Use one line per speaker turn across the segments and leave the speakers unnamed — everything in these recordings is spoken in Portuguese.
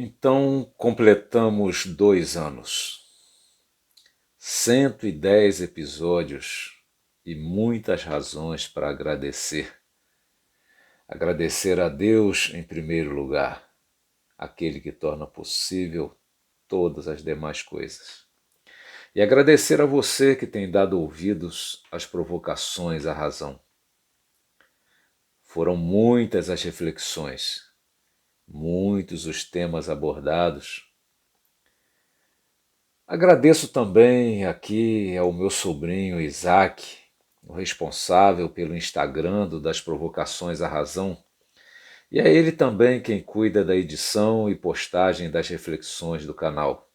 Então completamos 2 anos, 110 episódios e muitas razões para agradecer. Agradecer a Deus em primeiro lugar, aquele que torna possível todas as demais coisas. E agradecer a você que tem dado ouvidos às provocações à razão. Foram muitas as reflexões, muitos os temas abordados. Agradeço também aqui ao meu sobrinho Isaac, o responsável pelo Instagram das Provocações à Razão, e a ele também quem cuida da edição e postagem das reflexões do canal.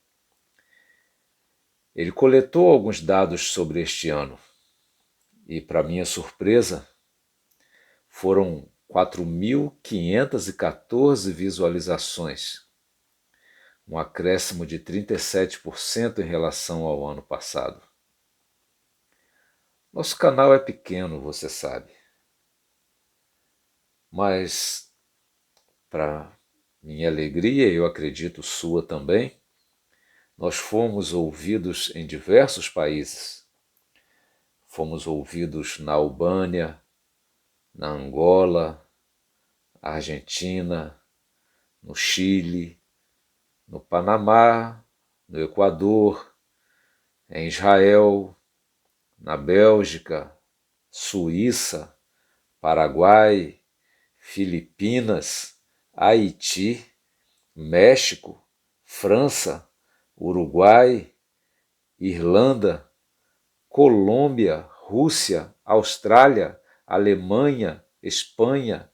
Ele coletou alguns dados sobre este ano e, para minha surpresa, foram 4.514 visualizações, um acréscimo de 37% em relação ao ano passado. Nosso canal é pequeno, você sabe, mas, para minha alegria e eu acredito sua também, nós fomos ouvidos em diversos países. Fomos ouvidos na Albânia, na Angola, Argentina, no Chile, no Panamá, no Equador, em Israel, na Bélgica, Suíça, Paraguai, Filipinas, Haiti, México, França, Uruguai, Irlanda, Colômbia, Rússia, Austrália, Alemanha, Espanha,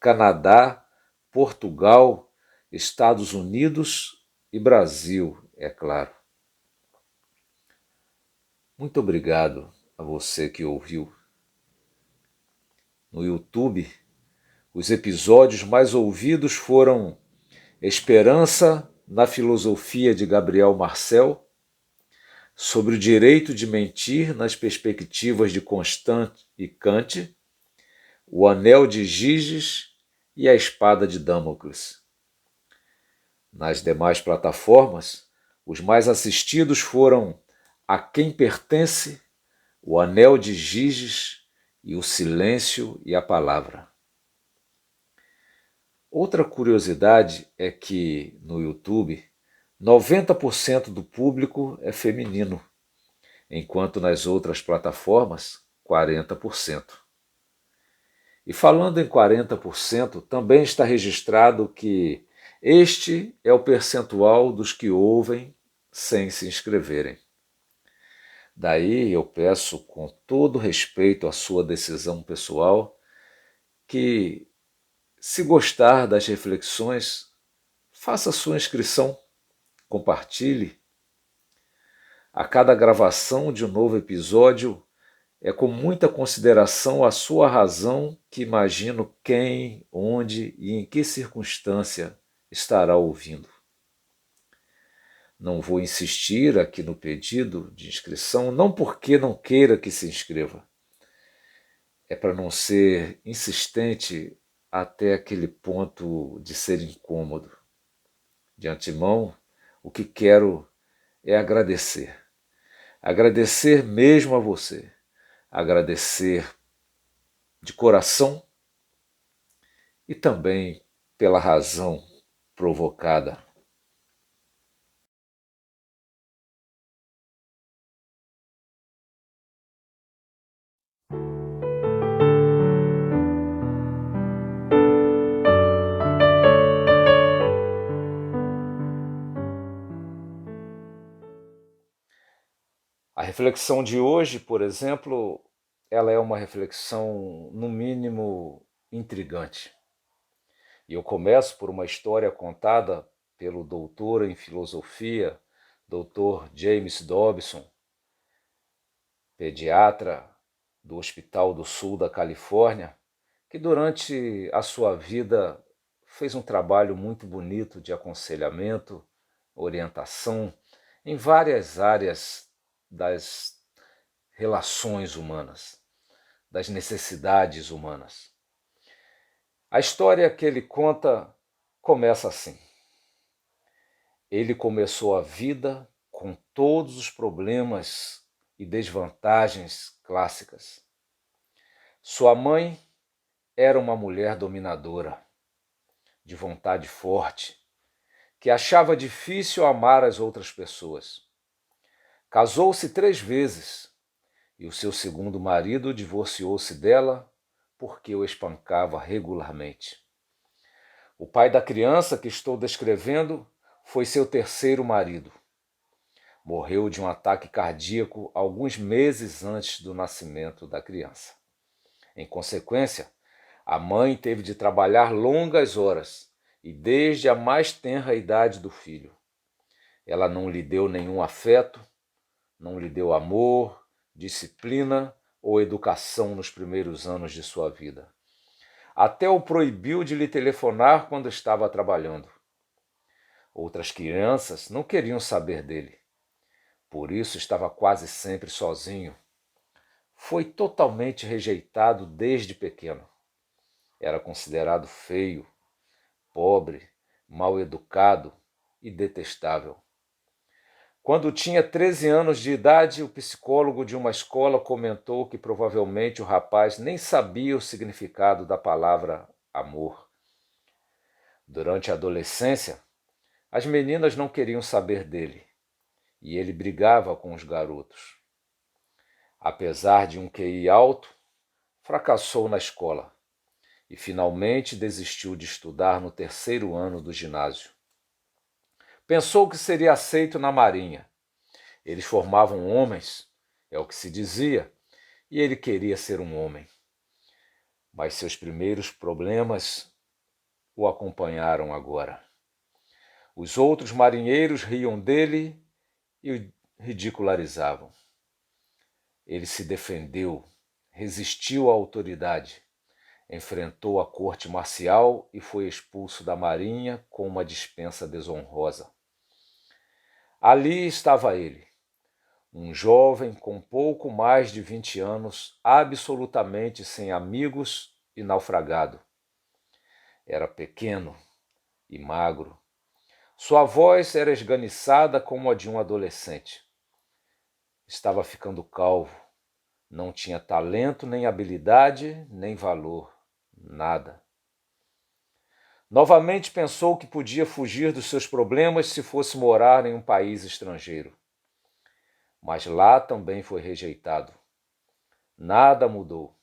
Canadá, Portugal, Estados Unidos e Brasil, é claro. Muito obrigado a você que ouviu. No YouTube, os episódios mais ouvidos foram Esperança na Filosofia de Gabriel Marcel, sobre o direito de mentir nas perspectivas de Constant e Kant, o Anel de Giges e a Espada de Damocles. Nas demais plataformas, os mais assistidos foram A Quem Pertence, o Anel de Giges e o Silêncio e a Palavra. Outra curiosidade é que, no YouTube, 90% do público é feminino, enquanto nas outras plataformas, 40%. E falando em 40%, também está registrado que este é o percentual dos que ouvem sem se inscreverem. Daí eu peço, com todo respeito à sua decisão pessoal, que, se gostar das reflexões, faça sua inscrição, compartilhe. A cada gravação de um novo episódio, é com muita consideração à sua razão que imagino quem, onde e em que circunstância estará ouvindo. Não vou insistir aqui no pedido de inscrição, não porque não queira que se inscreva. É para não ser insistente até aquele ponto de ser incômodo. De antemão, o que quero é agradecer. Agradecer mesmo a você. Agradecer de coração e também pela razão provocada. A reflexão de hoje, por exemplo, ela é uma reflexão, no mínimo, intrigante. E eu começo por uma história contada pelo doutor em filosofia, Dr. James Dobson, pediatra do Hospital do Sul da Califórnia, que durante a sua vida fez um trabalho muito bonito de aconselhamento, orientação em várias áreas das relações humanas, das necessidades humanas. A história que ele conta começa assim. Ele começou a vida com todos os problemas e desvantagens clássicas. Sua mãe era uma mulher dominadora, de vontade forte, que achava difícil amar as outras pessoas. Casou-se 3 vezes e o seu segundo marido divorciou-se dela porque o espancava regularmente. O pai da criança que estou descrevendo foi seu terceiro marido. Morreu de um ataque cardíaco alguns meses antes do nascimento da criança. Em consequência, a mãe teve de trabalhar longas horas e desde a mais tenra idade do filho. Ela não lhe deu nenhum afeto, não lhe deu amor, disciplina ou educação nos primeiros anos de sua vida. Até o proibiu de lhe telefonar quando estava trabalhando. Outras crianças não queriam saber dele. Por isso estava quase sempre sozinho. Foi totalmente rejeitado desde pequeno. Era considerado feio, pobre, mal educado e detestável. Quando tinha 13 anos de idade, o psicólogo de uma escola comentou que provavelmente o rapaz nem sabia o significado da palavra amor. Durante a adolescência, as meninas não queriam saber dele e ele brigava com os garotos. Apesar de um QI alto, fracassou na escola e finalmente desistiu de estudar no 3º ano do ginásio. Pensou que seria aceito na Marinha. Eles formavam homens, é o que se dizia, e ele queria ser um homem. Mas seus primeiros problemas o acompanharam agora. Os outros marinheiros riam dele e o ridicularizavam. Ele se defendeu, resistiu à autoridade, enfrentou a corte marcial e foi expulso da marinha com uma dispensa desonrosa. Ali estava ele, um jovem com pouco mais de 20 anos, absolutamente sem amigos e naufragado. Era pequeno e magro. Sua voz era esganiçada como a de um adolescente. Estava ficando calvo. Não tinha talento, nem habilidade, nem valor. Nada. Novamente pensou que podia fugir dos seus problemas se fosse morar em um país estrangeiro. Mas lá também foi rejeitado. Nada mudou.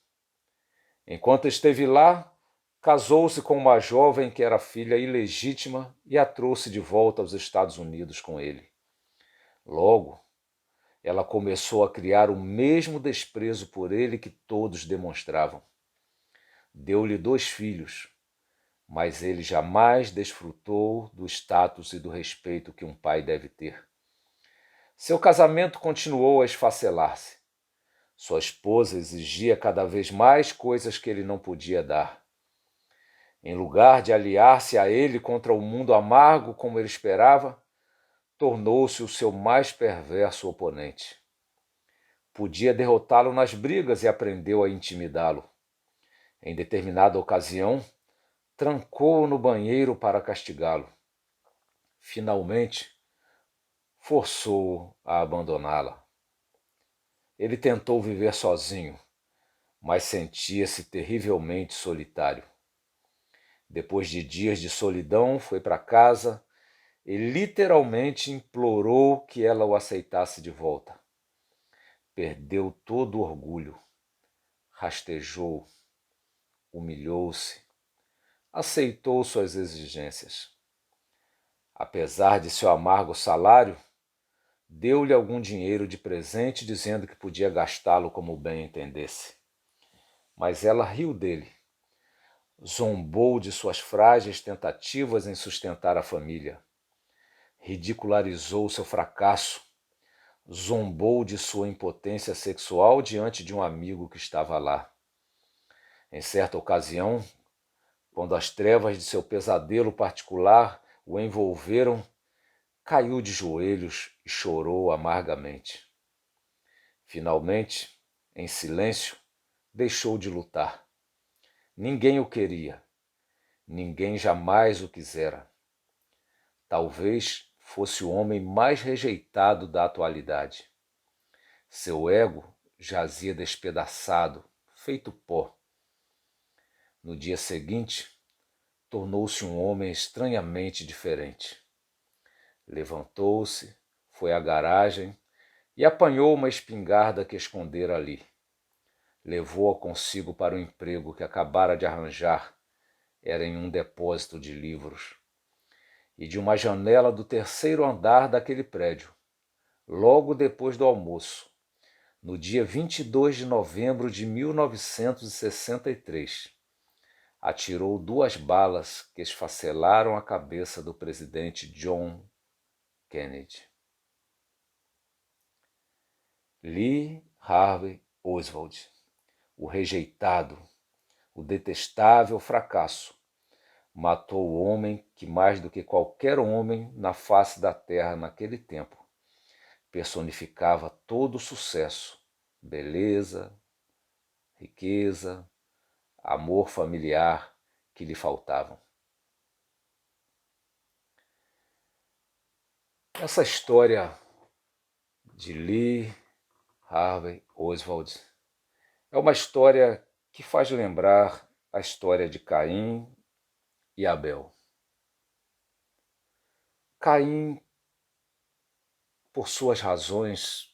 Enquanto esteve lá, casou-se com uma jovem que era filha ilegítima e a trouxe de volta aos Estados Unidos com ele. Logo, ela começou a criar o mesmo desprezo por ele que todos demonstravam. Deu-lhe 2 filhos, mas ele jamais desfrutou do status e do respeito que um pai deve ter. Seu casamento continuou a esfacelar-se. Sua esposa exigia cada vez mais coisas que ele não podia dar. Em lugar de aliar-se a ele contra o mundo amargo como ele esperava, tornou-se o seu mais perverso oponente. Podia derrotá-lo nas brigas e aprendeu a intimidá-lo. Em determinada ocasião, trancou-o no banheiro para castigá-lo. Finalmente, forçou-o a abandoná-la. Ele tentou viver sozinho, mas sentia-se terrivelmente solitário. Depois de dias de solidão, foi para casa e literalmente implorou que ela o aceitasse de volta. Perdeu todo o orgulho, rastejou, humilhou-se, aceitou suas exigências. Apesar de seu amargo salário, deu-lhe algum dinheiro de presente, dizendo que podia gastá-lo como bem entendesse. Mas ela riu dele, zombou de suas frágeis tentativas em sustentar a família, ridicularizou seu fracasso, zombou de sua impotência sexual diante de um amigo que estava lá. Em certa ocasião, quando as trevas de seu pesadelo particular o envolveram, caiu de joelhos e chorou amargamente. Finalmente, em silêncio, deixou de lutar. Ninguém o queria. Ninguém jamais o quisera. Talvez fosse o homem mais rejeitado da atualidade. Seu ego jazia despedaçado, feito pó. No dia seguinte, tornou-se um homem estranhamente diferente. Levantou-se, foi à garagem e apanhou uma espingarda que escondera ali. Levou-a consigo para o emprego que acabara de arranjar. Era em um depósito de livros. E de uma janela do terceiro andar daquele prédio, logo depois do almoço, no dia 22 de novembro de 1963, atirou 2 balas que esfacelaram a cabeça do presidente John Kennedy. Lee Harvey Oswald, o rejeitado, o detestável fracasso, matou o homem que, mais do que qualquer homem na face da terra naquele tempo, personificava todo o sucesso, beleza, riqueza, amor familiar que lhe faltavam. Essa história de Lee Harvey Oswald é uma história que faz lembrar a história de Caim e Abel. Caim, por suas razões,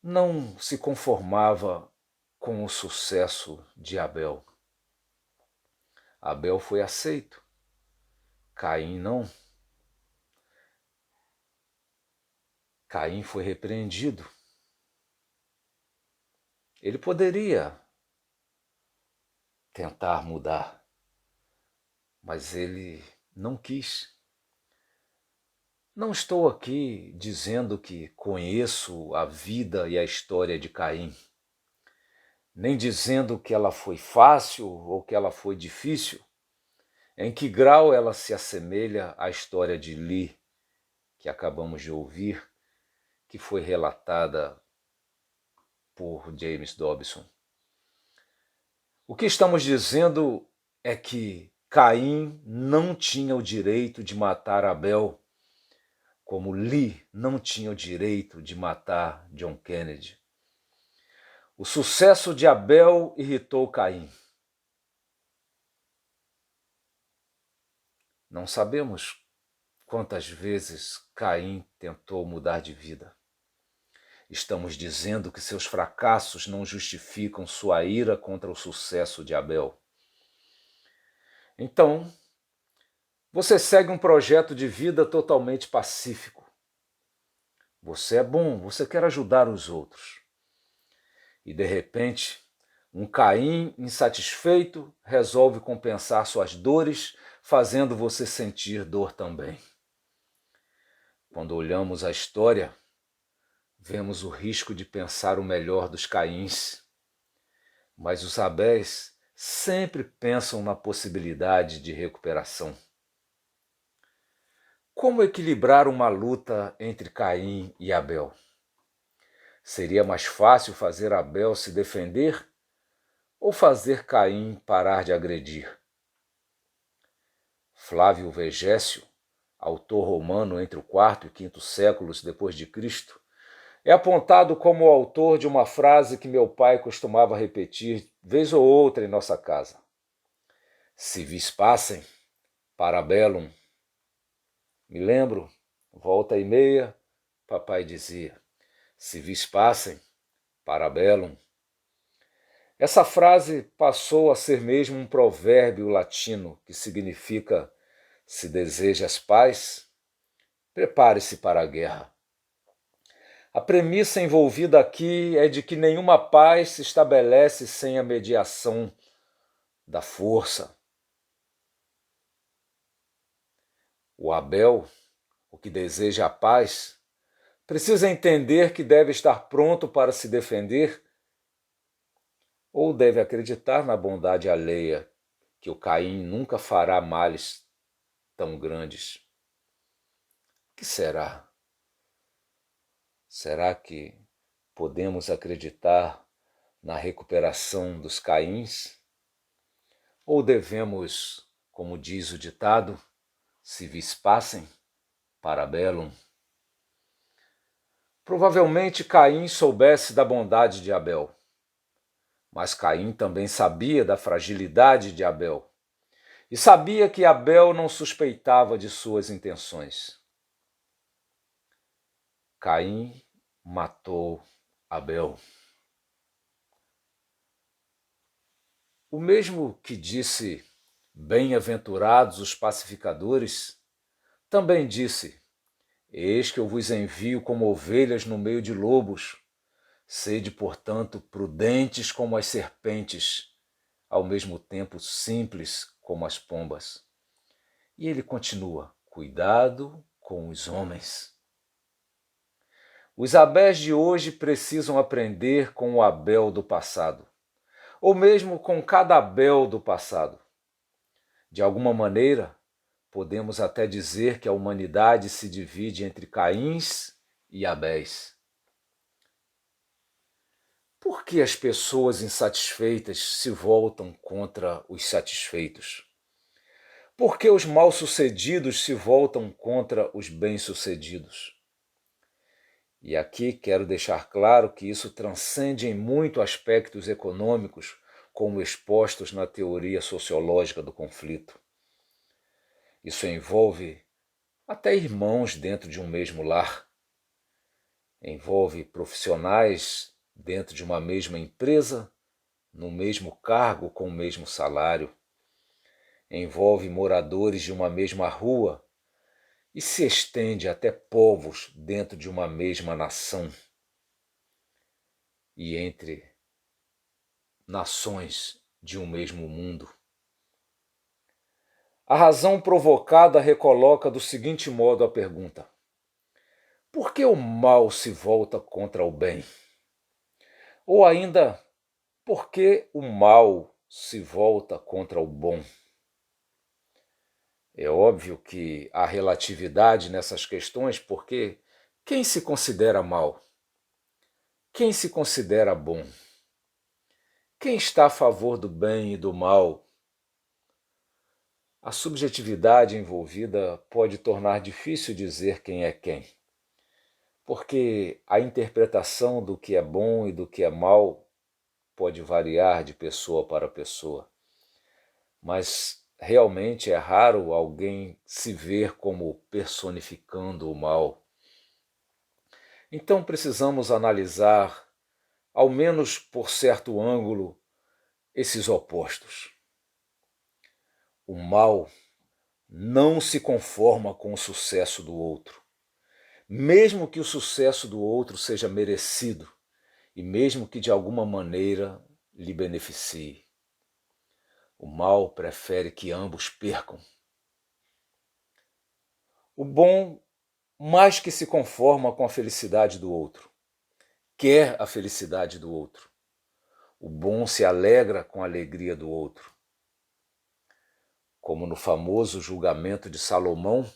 não se conformava com o sucesso de Abel. Abel foi aceito, Caim não. Caim foi repreendido. Ele poderia tentar mudar, mas ele não quis. Não estou aqui dizendo que conheço a vida e a história de Caim, nem dizendo que ela foi fácil ou que ela foi difícil. Em que grau ela se assemelha à história de Lee, que acabamos de ouvir, que foi relatada por James Dobson. O que estamos dizendo é que Caim não tinha o direito de matar Abel, como Lee não tinha o direito de matar John Kennedy. O sucesso de Abel irritou Caim. Não sabemos quantas vezes Caim tentou mudar de vida. Estamos dizendo que seus fracassos não justificam sua ira contra o sucesso de Abel. Então, você segue um projeto de vida totalmente pacífico. Você é bom, você quer ajudar os outros. E de repente, um Caim insatisfeito resolve compensar suas dores, fazendo você sentir dor também. Quando olhamos a história, vemos o risco de pensar o melhor dos Caíns, mas os Abéis sempre pensam na possibilidade de recuperação. Como equilibrar uma luta entre Caim e Abel? Seria mais fácil fazer Abel se defender ou fazer Caim parar de agredir? Flávio Vegésio, autor romano entre o IV e V séculos depois de Cristo, é apontado como o autor de uma frase que meu pai costumava repetir vez ou outra em nossa casa. Se vis pacem, parabellum. Me lembro, volta e meia, papai dizia, se vis pacem, parabellum. Essa frase passou a ser mesmo um provérbio latino que significa: se desejas paz, prepare-se para a guerra. A premissa envolvida aqui é de que nenhuma paz se estabelece sem a mediação da força. O Abel, o que deseja a paz, precisa entender que deve estar pronto para se defender ou deve acreditar na bondade alheia, que o Caim nunca fará males tão grandes. O que será? Será que podemos acreditar na recuperação dos Caíns? Ou devemos, como diz o ditado, se vis pacem, Parabellum. Provavelmente Caim soubesse da bondade de Abel, mas Caim também sabia da fragilidade de Abel e sabia que Abel não suspeitava de suas intenções. Caim matou Abel. O mesmo que disse: bem-aventurados os pacificadores, também disse: eis que eu vos envio como ovelhas no meio de lobos. Sede, portanto, prudentes como as serpentes, ao mesmo tempo simples como as pombas. E ele continua: cuidado com os homens. Os Abéis de hoje precisam aprender com o Abel do passado, ou mesmo com cada Abel do passado. De alguma maneira, podemos até dizer que a humanidade se divide entre Caíns e Abéis. Por que as pessoas insatisfeitas se voltam contra os satisfeitos? Por que os mal-sucedidos se voltam contra os bem-sucedidos? E aqui quero deixar claro que isso transcende em muito aspectos econômicos, como expostos na teoria sociológica do conflito. Isso envolve até irmãos dentro de um mesmo lar. Envolve profissionais dentro de uma mesma empresa, no mesmo cargo com o mesmo salário. Envolve moradores de uma mesma rua e se estende até povos dentro de uma mesma nação e entre nações de um mesmo mundo. A razão provocada recoloca do seguinte modo a pergunta: por que o mal se volta contra o bem? Ou ainda, por que o mal se volta contra o bom? É óbvio que há relatividade nessas questões, porque quem se considera mal? Quem se considera bom? Quem está a favor do bem e do mal? A subjetividade envolvida pode tornar difícil dizer quem é quem, porque a interpretação do que é bom e do que é mal pode variar de pessoa para pessoa. Mas realmente é raro alguém se ver como personificando o mal. Então precisamos analisar, ao menos por certo ângulo, esses opostos. O mal não se conforma com o sucesso do outro, mesmo que o sucesso do outro seja merecido e mesmo que de alguma maneira lhe beneficie. O mal prefere que ambos percam. O bom mais que se conforma com a felicidade do outro, quer a felicidade do outro. O bom se alegra com a alegria do outro. Como no famoso julgamento de Salomão,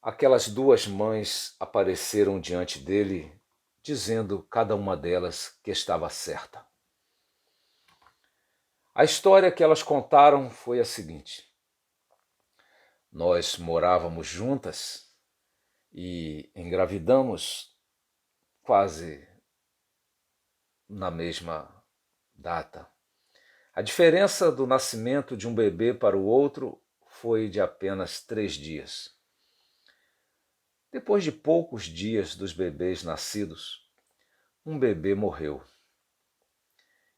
aquelas duas mães apareceram diante dele, dizendo cada uma delas que estava certa. A história que elas contaram foi a seguinte: nós morávamos juntas e engravidamos quase na mesma data. A diferença do nascimento de um bebê para o outro foi de apenas 3 dias. Depois de poucos dias dos bebês nascidos, um bebê morreu.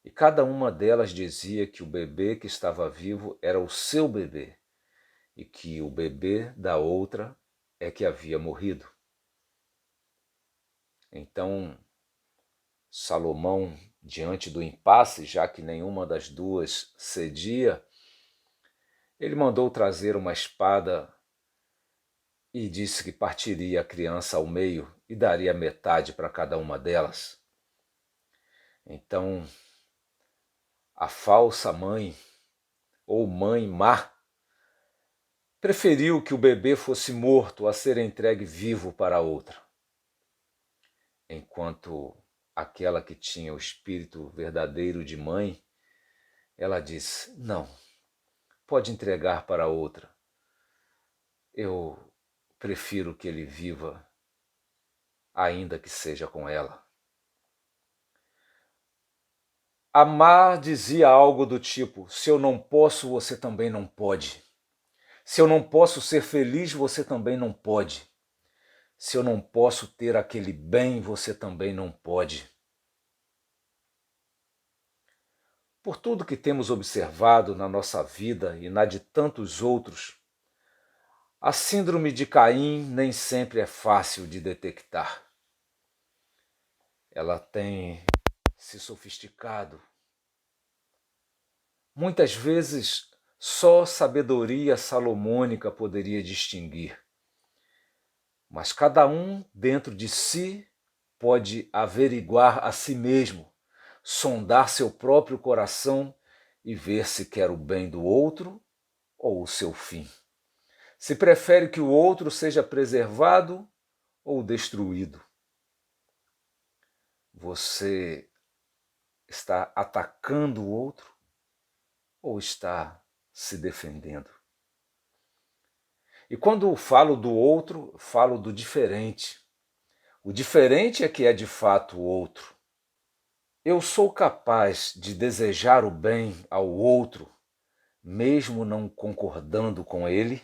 E cada uma delas dizia que o bebê que estava vivo era o seu bebê e que o bebê da outra é que havia morrido. Então, Salomão, diante do impasse, já que nenhuma das duas cedia, ele mandou trazer uma espada e disse que partiria a criança ao meio e daria metade para cada uma delas. Então, a falsa mãe, ou mãe má, preferiu que o bebê fosse morto a ser entregue vivo para a outra, enquanto aquela que tinha o espírito verdadeiro de mãe, ela disse: não, pode entregar para a outra. eu prefiro que ele viva, ainda que seja com ela. Amar dizia algo do tipo: se eu não posso, você também não pode. Se eu não posso ser feliz, você também não pode. Se eu não posso ter aquele bem, você também não pode. Por tudo que temos observado na nossa vida e na de tantos outros, a síndrome de Caim nem sempre é fácil de detectar. Ela tem se sofisticado. Muitas vezes, só sabedoria salomônica poderia distinguir. Mas cada um dentro de si pode averiguar a si mesmo, sondar seu próprio coração e ver se quer o bem do outro ou o seu fim. Se prefere que o outro seja preservado ou destruído. Você está atacando o outro ou está se defendendo? E quando falo do outro, falo do diferente. O diferente é que é de fato o outro. Eu sou capaz de desejar o bem ao outro, mesmo não concordando com ele?